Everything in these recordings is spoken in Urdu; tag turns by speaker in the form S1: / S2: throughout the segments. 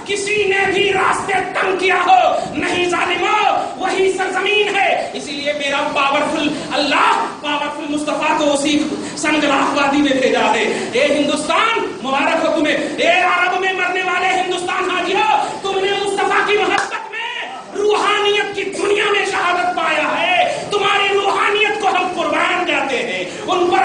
S1: کسی نے بھی راستے تنگ کیا ہو نہیں ظالمو، وہی سرزمین ہے. اسی لیے میرا پاورفل اللہ پاورفل مصطفیٰ کو اسی سنگلاخ وادی میں بھیجا ہے. اے ہندوستان مبارک ہو تمہیں. اے عرب میں مرنے والے ہندوستان حاجیو، تم نے مصطفیٰ کی محبت میں روحانیت کی دنیا میں شہادت پایا ہے. تمہاری روحانیت کو ہم قربان جاتے ہیں، ان پر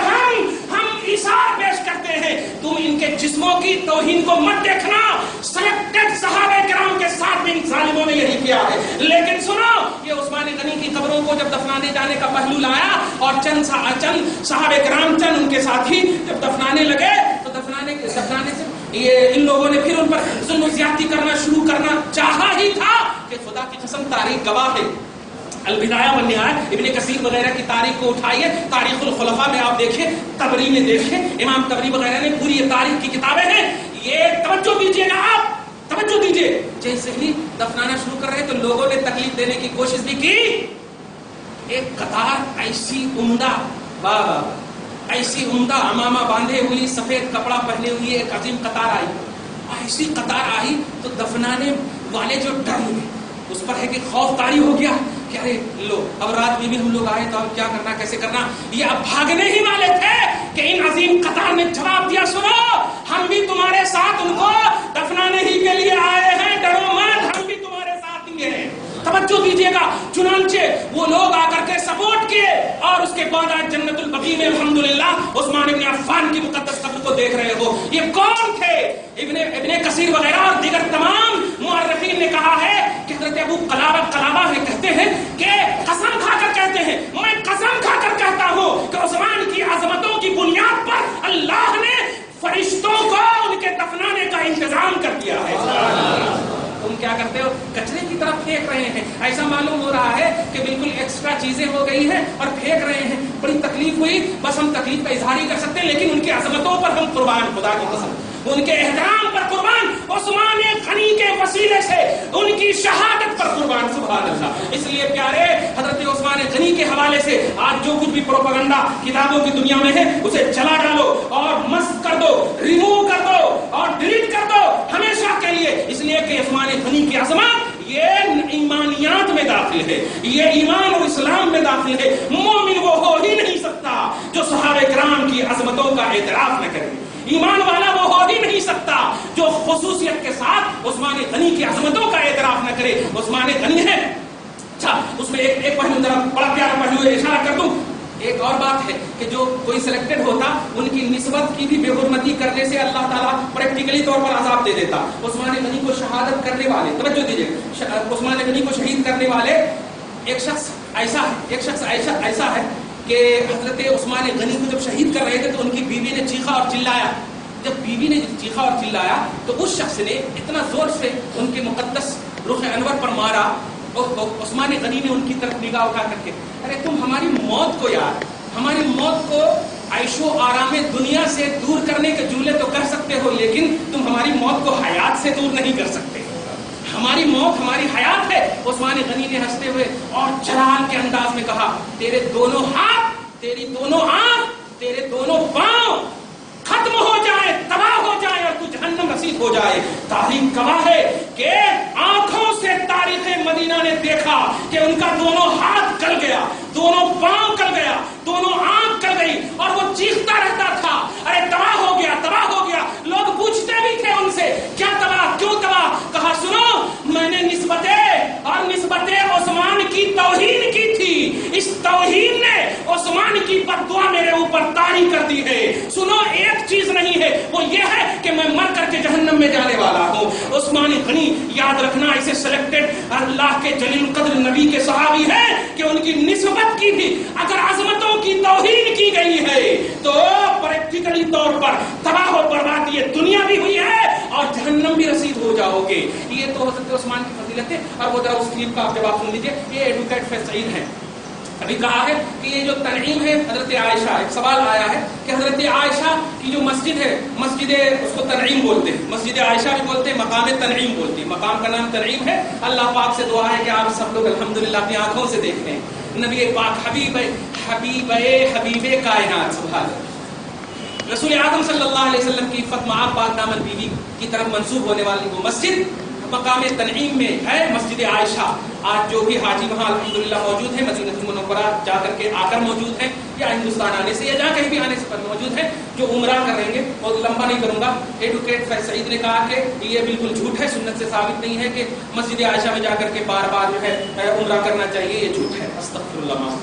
S1: ہم ایثار پیش کرتے ہیں. تم ان کے جسموں کی توہین کو مت دیکھنا. سلیکٹڈ صحابہ کرام کے ساتھ بھی ان ظالموں نے یہی کیا ہے. لیکن سنو، یہ عثمان غنی کی قبروں کو جب دفنانے جانے کا پہلو آیا اور چند صحابہ کرام چند ان کے ساتھی جب دفنانے لگے تو دفنانے سے یہ ان لوگوں نے پھر ان پر ظلم و زیادتی کرنا شروع کرنا چاہا ہی تھا کہ خدا کی قسم تاریخ گواہ ہے. البدایہ والنہایہ ابن کثیر وغیرہ کی تاریخ کو اٹھائیے، تاریخ الخلفاء میں آپ دیکھیں، طبری میں دیکھیں، امام طبری وغیرہ نے پوری یہ تاریخ کی کتابیں ہیں. یہ توجہ دیجیے گا، آپ توجہ دیجیے. جیسے ہی دفنانا شروع کر رہے تو لوگوں نے تکلیف دینے کی کوشش بھی کی. ایک قطار ایسی عمدہ ایسی عمدہ امامہ باندھے ہوئی سفید کپڑا پہنے ہوئی ایک عظیم قطار آئی. ایسی قطار آئی تو دفنانے والے جو ڈر ہوئے اس پر ہے کہ خوف طاری ہو گیا کہ ارے لو اب رات میں بھی ہم لوگ آئے تو اب کیا کرنا کیسے کرنا. یہ اب بھاگنے ہی والے تھے کہ ان عظیم قطار نے جواب دیا، سنو ہم بھی تمہارے ساتھ ان کو دفنانے ہی کے لیے آئے ہیں، ڈرو مت، ہم بھی تمہارے ساتھ ہی ہیں. توجہ دیجیے گا. چنانچہ وہ لوگ آ کر کے سپورٹ کیے اور اس کے بعد آج جنت البقیع میں الحمدللہ عثمان ابن عفان کی مقدس قبر کو دیکھ رہے ہو. یہ کون تھے؟ ابن کثیر وغیرہ اور دیگر تمام مورخین نے کہا ہے کہ حضرت ابو قلابہ ہے، کہتے ہیں کہ قسم کھا کر کہتے ہیں، میں قسم کھا کر کہتا ہوں کہ عثمان کی عظمتوں کی بنیاد پر اللہ نے فرشتوں کو ان کے دفنانے کا انتظام کر دیا ہے. تم کیا کرتے ہو؟ کچرے کی طرف پھینک رہے ہیں. ایسا معلوم ہو رہا ہے کہ بالکل ایکسٹرا چیزیں ہو گئی ہیں اور پھینک رہے ہیں. بڑی تکلیف ہوئی، بس ہم تکلیف کا اظہار ہی کر سکتے ہیں، لیکن ان کی عظمتوں پر ہم قربان، خدا کی قسم ان کے احترام پر قربان، عثمان غنی کے وسیلے سے ان کی شہادت پر قربان. سبحان اللہ. اس لیے پیارے حضرت عثمان غنی کے حوالے سے آج جو کچھ بھی پروپیگنڈا کتابوں کی دنیا میں ہے اسے جلا ڈالو اور مسح کر دو، ریموو کر دو اور ڈیلیٹ کر دو ہمیشہ کے لیے. اس لیے کہ عثمان غنی کی عظمت یہ ایمانیات میں داخل ہے، یہ ایمان اور اسلام میں داخل ہے. مومن وہ ہو ہی نہیں سکتا جو صحابہ کرام کی عظمتوں کا اعتراف نہ کرے. ایمان والا وہ ہو ہی نہیں سکتا جو خصوصیت کے ساتھ عثمان غنی کی عظمتوں کا اعتراف نہ کرے. عثمان غنی ہے. اچھا، اس میں ایک پہلو ذرا بڑا پیارا پہلو ہے، اشارہ کر دوں. ایک اور بات ہے کہ جو کوئی سلیکٹڈ ہوتا ان کی نسبت کی بھی بے حرمتی کرنے سے اللہ تعالیٰ پریکٹیکلی طور پر عذاب دے دیتا. عثمان غنی کو شہادت کرنے والے، توجہ دیجیے، عثمان غنی کو شہید کرنے والے ایک شخص ایسا ہے کہ حضرت عثمان غنی کو جب شہید کر رہے تھے تو ان کی بیوی نے چیخا اور چلایا. جب بیوی نے چیخا اور چلایا تو اس شخص نے اتنا زور سے ان کے مقدس رخ انور پر مارا. عثمان غنی نے ان کی طرف نگاہ اٹھا کر کے، ارے تم ہماری موت کو یار، ہماری موت کو عیش و آرام دنیا سے دور کرنے کے جملے تو کر سکتے ہو، لیکن تم ہماری موت کو حیات سے دور نہیں کر سکتے. ہماری موت ہماری حیات ہے. عثمان غنی نے ہنستے ہوئے اور جلال کے انداز میں کہا، تیرے دونوں ہاتھ، تیری دونوں آنکھ، تیرے دونوں پاؤں ختم ہو جائے، تباہ ہو جائے اور تو جہنم رسید ہو جائے. تاریخ گواہ ہے کہ آنکھوں سے تاریخ مدینہ نے دیکھا کہ ان کا دونوں ہاتھ گل گیا، دونوں پاؤں گل گیا، دونوں آنکھ گل گئی اور وہ چیختا رہتا تھا، ارے تباہ ہو گیا، تباہ ہو گیا. لوگ پوچھتے بھی تھے ان سے، کیا تباہ، کیوں تباہ؟ کہا سنو، میں نے نسبتیں عثمان کی توہین کی تھی، اس توہین نے عثمان کی بددعا میرے اوپر طاری کر دی ہے. سنو، ایک چیز نہیں ہے، وہ یہ ہے کہ میں مر کر کے جہنم میں جانے والا ہوں. عثمان غنی یاد رکھنا، ایسے سلیکٹڈ اللہ کے جلیل قدر نبی کے صحابی ہیں کہ ان کی نسبت کی بھی اگر عظمتوں کی توہین کی گئی ہے تو پریکٹیکلی طور پر تباہ و برباد یہ دنیا بھی ہوئی ہے اور جہنم بھی رسید ہو جاؤ گے. یہ تو حضرت عثمان کی فضیلت ہے. اور وہ ذرا اس کلپ کا آپ جواب سن لیجیے. یہ ایڈوکیٹ فیض سعید ہے. ابھی کہا ہے کہ یہ جو تنعیم ہے حضرت عائشہ، ایک سوال آیا ہے کہ حضرت عائشہ کی جو مسجد ہے، مسجد اس کو تنعیم بولتے ہیں، مسجد عائشہ بھی بولتے ہیں، مقام تنعیم بولتے ہیں. مقام کا نام تنعیم ہے. اللہ پاک سے دعا ہے کہ آپ سب لوگ الحمدللہ اپنی آنکھوں سے دیکھ لیں نبی پاک حبیب کائنات سبحان اللہ رسول اعظم صلی اللہ علیہ وسلم کی فتح پاک دامن بیوی کی طرف منسوب ہونے والی وہ مسجد مقام تنعیم میں ہے مسجد عائشہ. آج جو بھی حاجی وہاں الحمدللہ موجود ہیں، مدینہ المنورہ جا کر کے آ کر موجود ہیں، یا ہندوستان آنے سے یا جہاں کہیں بھی آنے سے موجود ہیں، جو عمرہ کریں گے، بہت لمبا نہیں کروں گا. ایڈوکیٹ فیض سعید نے کہا کہ یہ بالکل جھوٹ ہے، سنت سے ثابت نہیں ہے کہ مسجد عائشہ میں جا کر کے بار بار جو ہے عمرہ کرنا چاہیے. یہ جھوٹ ہے، استغفر اللہ،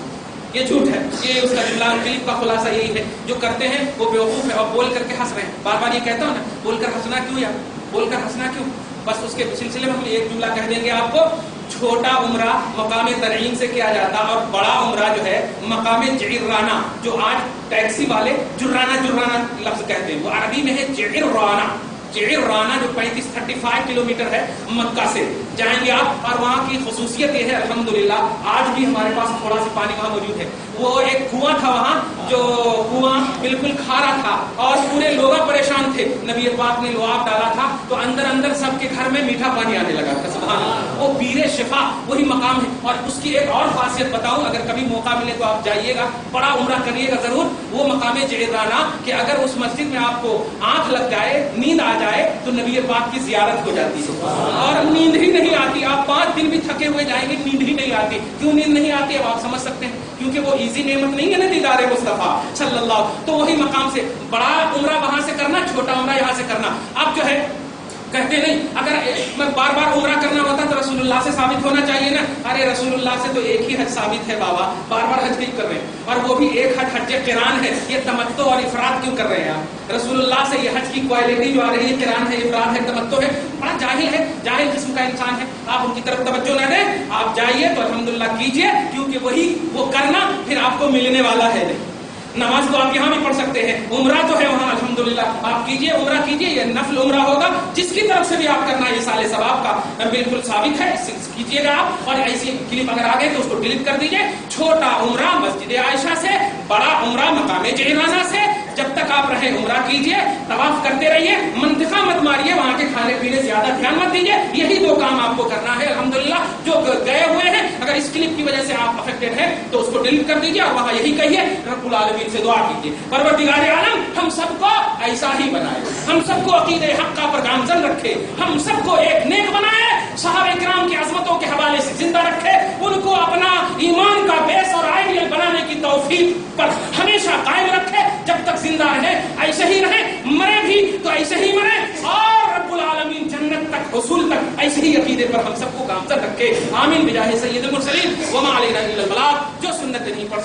S1: یہ جھوٹ ہے. یہ اس کا جملہ کلپ کا خلاصہ یہی ہے. جو کرتے ہیں وہ بیوقوف ہے اور بول کر کے ہنس رہے ہیں. بار بار یہ کہتا ہوں نا، بول کر ہنسنا کیوں، یا بول کر ہنسنا کیوں. بس اس کے سلسلے میں ہم ایک جملہ کہہ دیں گے آپ کو. چھوٹا عمرہ مقام تنعیم سے کیا جاتا اور بڑا عمرہ جو ہے مقام جعرانہ، جو آج ٹیکسی والے جرانہ لفظ کہتے ہیں، وہ عربی میں ہے جعرانہ. جعرانہ جو 35 کلومیٹر ہے مکہ سے، جائیں گے آپ. اور وہاں کی خصوصیت یہ ہے الحمدللہ، آج بھی ہمارے پاس تھوڑا سا پانی وہاں موجود ہے. وہ ایک کنواں تھا وہاں، جو کنواں بالکل کھارا تھا اور پورے لوگ پریشان تھے. نبی پاک نے لعاب ڈالا تھا تو اندر سب کے گھر میں میٹھا پانی آنے لگا تھا. سبحان اللہ، وہ پیر شفا وہی مقام ہے. اور اس کی ایک اور خاصیت بتاؤں، اگر کبھی موقع ملے تو آپ جائیے گا، بڑا عمرہ کریے گا ضرور. وہ مقام جعرانہ کہ اگر اس مسجد میں آپ کو آنکھ لگ جائے، نیند آ جائے تو نبی پاک کی زیارت ہو جاتی ہے اور نیند ہی نہیں آتی. آپ 5 دن بھی تھکے ہوئے جائیں گے، نیند ہی نہیں آتی. کیوں نیند نہیں آتی اب آپ سمجھ سکتے ہیں، کیونکہ وہ ایزی نعمت نہیں ہے نا دیدار مصطفیٰ صلی اللہ. تو وہی مقام سے بڑا عمرہ وہاں سے کرنا، چھوٹا عمرہ یہاں سے کرنا. اب جو ہے کہتے نہیں، اگر میں بار بار عمرہ کرنا ہوتا تو رسول اللہ سے ثابت ہونا چاہیے نا. ارے رسول اللہ سے تو ایک ہی حج ثابت ہے بابا، بار بار حج نہیں کر رہے ہیں، اور وہ بھی ایک حج حج قران ہے. یہ تمتع اور افراد کیوں کر رہے ہیں آپ؟ رسول اللہ سے یہ حج کی کوالٹی جو آ رہی ہے، قران ہے، افراد ہے، تمتع ہے. بڑا جاہل ہے، جاہل قسم کا انسان ہے. آپ ان کی طرف توجہ نہ دیں، آپ جائیے تو الحمدللہ کیجیے، کیونکہ وہی وہ کرنا پھر آپ کو ملنے والا ہے. نہیں، نماز تو آپ یہاں بھی پڑھ سکتے ہیں، عمرہ تو ہے وہاں الحمدللہ. آپ کیجئے، عمرہ کیجئے، یہ نفل عمرہ ہوگا. جس کی طرف سے بھی آپ کرنا یہ سال ثواب کا بالکل ثابت ہے، کیجئے گا آپ. اور ایسی کلپ اگر آ گئے تو اس کو ڈیلیٹ کر دیجئے. چھوٹا عمرہ مسجد عائشہ سے، بڑا عمرہ مقام جعرانہ سے. جب تک آپ رہے عمرہ کیجئے، طواف کرتے رہیے، منطقہ مت ماریے، وہاں کے کھانے پینے زیادہ دھیان مت دیجئے. یہی 2 کام آپ کو کرنا ہے الحمدللہ. جو گئے ہوئے ہیں، اگر اس کلپ کی وجہ سے آپ افیکٹڈ ہیں تو اس کو ڈیلیٹ کر دیجئے اور وہاں یہی کہیے، رب العالمین سے دعا کیجیے، پروردگار عالم ہم سب کو ایسا ہی بنائے، ہم سب کو عقیدہ حق پر گامزن رکھے، ہم سب کو ایک نیک بنائے، صحابہ کرام کی عظمتوں کے حوالے سے زندہ رکھے، ان کو اپنا ایمان کا بیس اور آئیڈیل بنانے کی توفیق پر ہمیشہ قائم رکھے. جب تک زندہ رہے ایسے ہی رہے، مرے بھی تو ایسے ہی مرے، اور رب العالمین جنت تک حصول تک ایسے ہی عقیدے پر ہم سب کو گامزن رکھے. آمین بجاہ سید المرسلین وما علینا الا البلاغ. جو سنت نہیں پڑھ